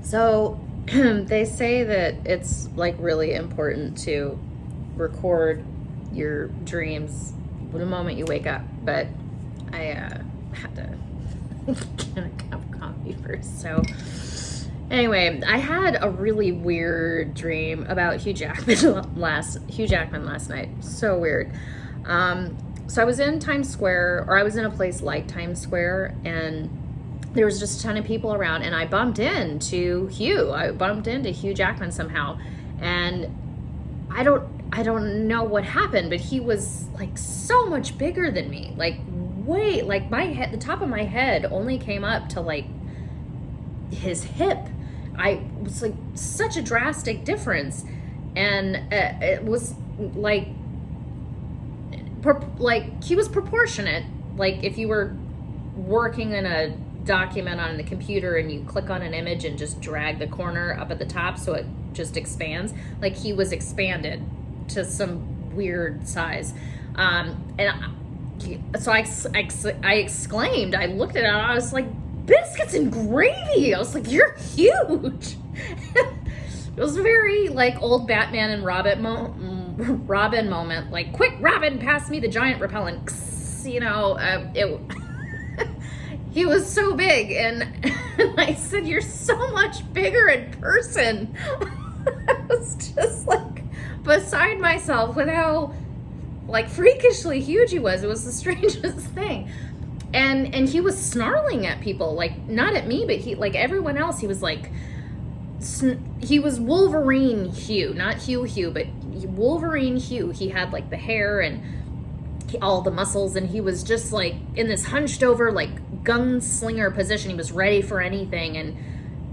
So they say that it's like really important to record your dreams the moment you wake up, but I had to get a cup of coffee first. So anyway, I had a really weird dream about Hugh Jackman last night. So weird. So I was in Times Square, or I was in a place like Times Square, and there was just a ton of people around, and I bumped into Hugh. I bumped into Hugh Jackman somehow, and I don't know what happened, but he was like so much bigger than me. Like way, like my head, the top of my head only came up to like his hip. I was like such a drastic difference, and it was like he was proportionate. Like if you were working in a document on the computer and you click on an image and just drag the corner up at the top so it just expands, like he was expanded to some weird size. So I exclaimed, I looked at it and I was like, biscuits and gravy. I was like, you're huge. It was very like old Batman and Robin moment, like, quick, Robin, pass me the giant repellent. You know, he was so big, and I said, you're so much bigger in person. I was just like beside myself with how like freakishly huge he was. It was the strangest thing. And he was snarling at people, like not at me, but he, like everyone else, he was like, he was Wolverine Hugh, not Hugh, but Wolverine Hugh. He had like the hair and all the muscles, and he was just like in this hunched over like gunslinger position. He was ready for anything, and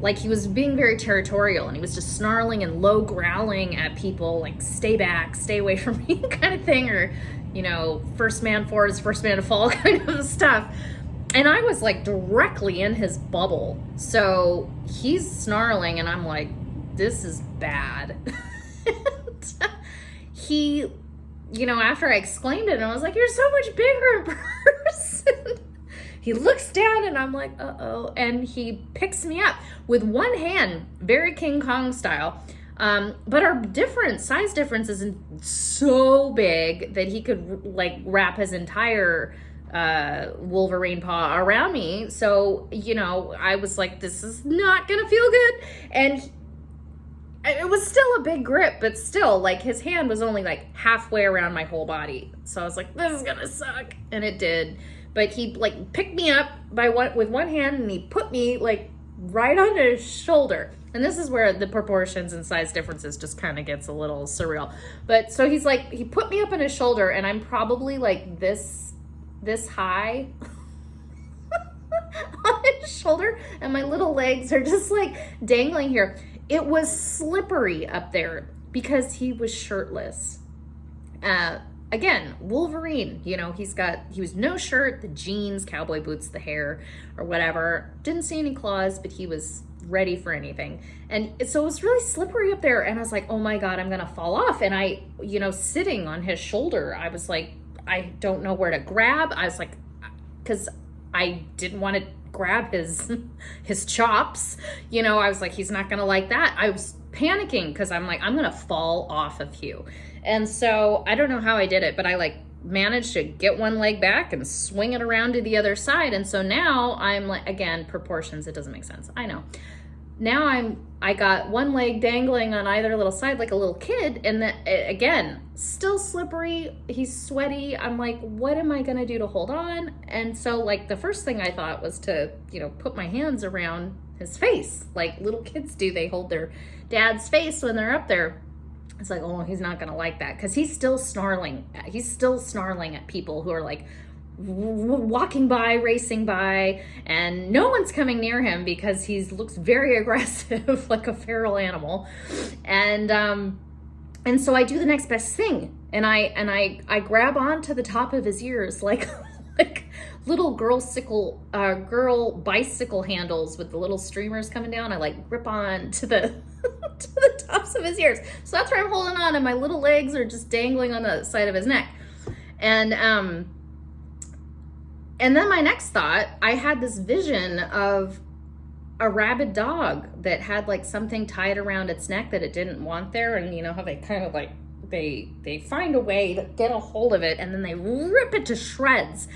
like he was being very territorial, and he was just snarling and low growling at people, like stay back, stay away from me kind of thing, or you know, first man forward is first man to fall kind of stuff. And I was like directly in his bubble, so he's snarling and I'm like, this is bad. And he, you know, after I exclaimed it, and I was like, you're so much bigger in person. He looks down and I'm like, uh-oh. And he picks me up with one hand, very King Kong style. But our size difference isn't so big that he could like wrap his entire Wolverine paw around me. So, you know, I was like, this is not gonna feel good. And it was still a big grip, but still, like, his hand was only like halfway around my whole body. So I was like, this is gonna suck. And it did. But he like picked me up with one hand, and he put me like right on his shoulder. And this is where the proportions and size differences just kind of gets a little surreal. But so he's like, he put me up on his shoulder, and I'm probably like this high on his shoulder, and my little legs are just like dangling here. It was slippery up there because he was shirtless. Again, Wolverine, you know, he was no shirt, the jeans, cowboy boots, the hair, or whatever. Didn't see any claws, but he was ready for anything. And so it was really slippery up there, and I was like, oh my God, I'm gonna fall off. And I, you know, sitting on his shoulder, I was like, I don't know where to grab. I was like, because I didn't want to grab his chops. You know, I was like, he's not gonna like that. I was panicking because I'm like, I'm gonna fall off of Hugh. And so I don't know how I did it, but I like managed to get one leg back and swing it around to the other side. And so now I'm like, again, proportions, it doesn't make sense. I know. Now I got one leg dangling on either little side like a little kid, and again, still slippery, he's sweaty. I'm like, what am I gonna do to hold on? And so like the first thing I thought was to, you know, put my hands around his face like little kids do. They hold their dad's face when they're up there. It's like, oh, he's not gonna like that, because he's still snarling at people who are like walking by, racing by, and no one's coming near him because he looks very aggressive, like a feral animal. And so I do the next best thing, and I grab onto the top of his ears like little girl bicycle handles with the little streamers coming down. I like grip on to the to the tops of his ears. So that's where I'm holding on, and my little legs are just dangling on the side of his neck. And And then my next thought, I had this vision of a rabid dog that had like something tied around its neck that it didn't want there. And you know how they kind of like, they find a way to get a hold of it and then they rip it to shreds.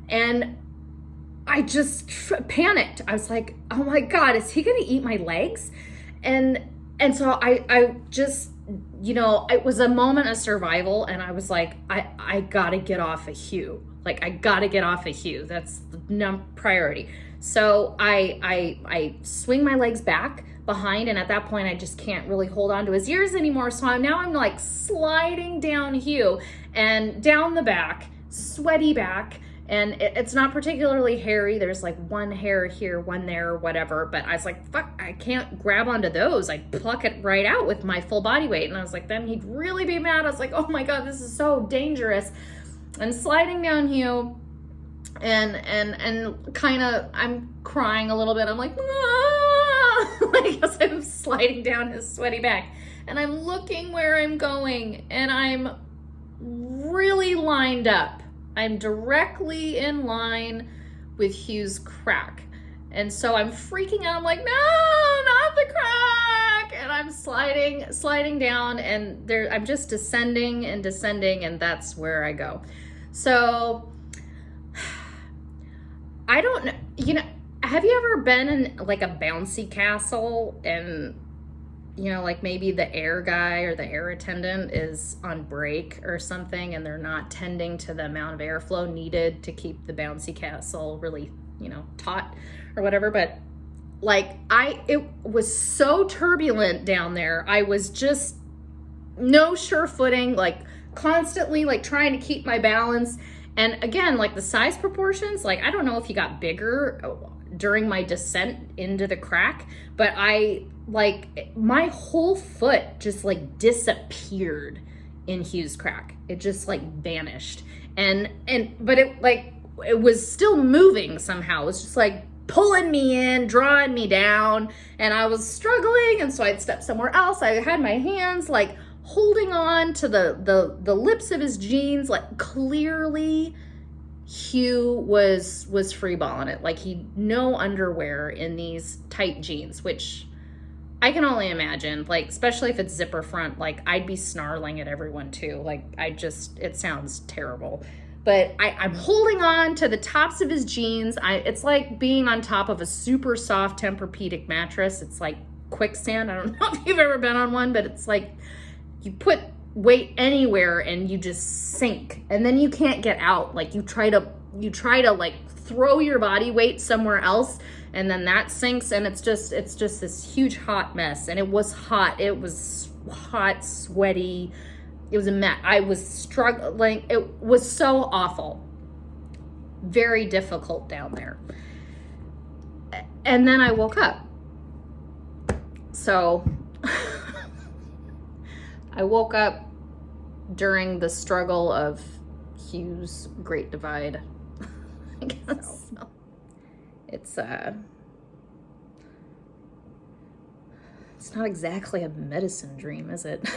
And I just panicked. I was like, oh my God, is he going to eat my legs? And so I just, you know, it was a moment of survival. And I was like, I got to get off of Hugh. Like, I got to get off of Hugh. That's the priority. So I swing my legs back behind, and at that point I just can't really hold on to his ears anymore. So I'm like sliding down Hugh and down the back, sweaty back, and it's not particularly hairy. There's like one hair here, one there, or whatever. But I was like, fuck, I can't grab onto those. I pluck it right out with my full body weight. And I was like, then he'd really be mad. I was like, oh my God, this is so dangerous. And sliding down Hugh, and kind of, I'm crying a little bit. I'm like, ah! Like, as I'm sliding down his sweaty back, and I'm looking where I'm going, and I'm really lined up. I'm directly in line with Hugh's crack. And so I'm freaking out. I'm like, no, not the crack. And I'm sliding down, and I'm just descending, and that's where I go. So I don't know, you know, have you ever been in like a bouncy castle and, you know, like maybe the air guy or the air attendant is on break or something and they're not tending to the amount of airflow needed to keep the bouncy castle really, you know, taut or whatever. But like it was so turbulent down there. I was just no sure footing, like constantly like trying to keep my balance. And again, like the size proportions, like I don't know if he got bigger during my descent into the crack, but my whole foot just like disappeared in Hugh's crack. It just like vanished. But it was still moving somehow. It was just like pulling me in, drawing me down, and I was struggling, and so I'd step somewhere else. I had my hands like holding on to the lips of his jeans. Like clearly Hugh was freeballing it. Like he'd no underwear in these tight jeans, which I can only imagine, like especially if it's zipper front, like I'd be snarling at everyone too. Like it sounds terrible. But I'm holding on to the tops of his jeans. It's like being on top of a super soft Tempur-Pedic mattress. It's like quicksand. I don't know if you've ever been on one, but it's like you put weight anywhere and you just sink, and then you can't get out. Like you try to like throw your body weight somewhere else, and then that sinks, and it's just this huge hot mess. And it was hot. It was hot, sweaty. It was a mess. I was struggling. It was so awful. Very difficult down there. And then I woke up. So I woke up during the struggle of Hugh's Great Divide, I guess. So it's not exactly a medicine dream, is it?